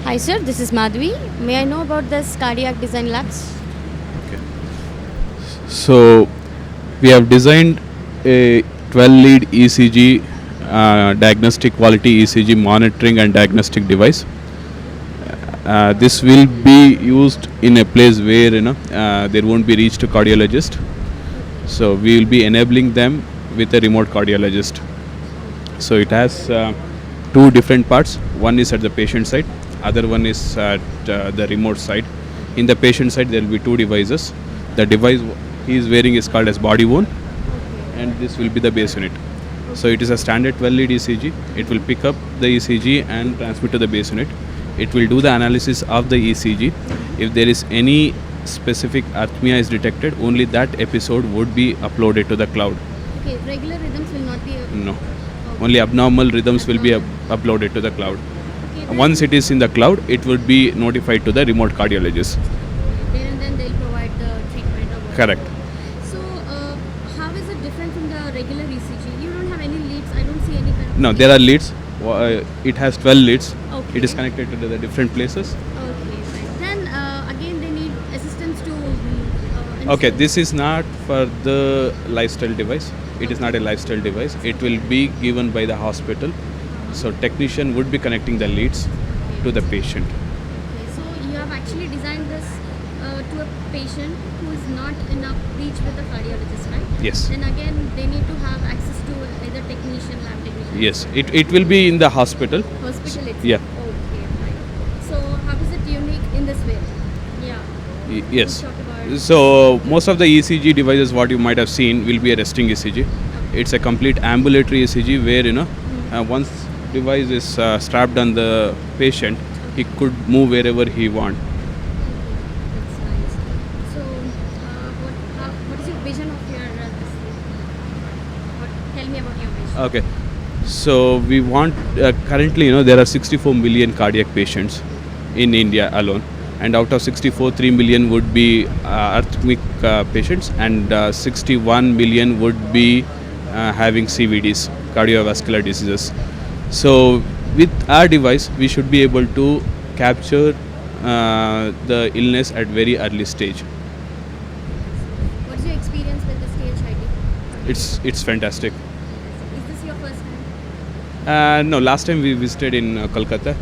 Hi sir, this is Madhvi. May I know about this cardiac design labs? Okay. So we have designed a 12-lead ECG diagnostic quality ECG monitoring and diagnostic device. This will be used in a place where there won't be reached to cardiologist. So we will be enabling them with a remote cardiologist. So it has two different parts. One is at the patient side, other one is at the remote side. In the patient side, there will be two devices. The device he is wearing is called as body worn, and this will be the base unit. So it is a standard 12-lead ECG. It will pick up the ECG and transmit to the base unit. It will do the analysis of the ECG. If there is any specific arrhythmia is detected, only that episode would be uploaded to the cloud. Okay, regular rhythms will not be. No, only abnormal rhythms will be uploaded to the cloud. Okay, Once it is in the cloud, it would be notified to the remote cardiologist. there and then they'll provide the treatment or whatever. Correct. So, how is it different from the regular ECG? You don't have any leads. I don't see any kind of. No, there are leads. It has 12 leads. Okay. It is connected to the different places. Okay, fine. Then again, they need assistance to. Okay, install- this is not for the lifestyle device. It is not a lifestyle device. It will be given by the hospital. So technician would be connecting the leads to the patient. Okay, so you have actually designed this to a patient who is not in a reach with a cardiologist, right? Yes. Then again, they need to have access to either technician, lab technician. Yes, it will be in the hospital. Hospital itself. Yeah. Okay, fine. So how is it unique in this way? Yeah. Yes. Talk about. So most of the ECG devices, what you might have seen, will be a resting ECG. It's a complete ambulatory ECG where once device is strapped on the patient, he could move wherever he want. That's nice. So, what is your vision of your this thing? Tell me about your vision. Okay. So we want currently, there are 64 million cardiac patients in India alone, and out of 64, 3 million would be arrhythmic patients, and 61 million would be having CVDs, cardiovascular diseases. So with our device, we should be able to capture the illness at very early stage. What's your experience with the stage ID? It's fantastic. Is this your first time? No, last time we visited in Kolkata.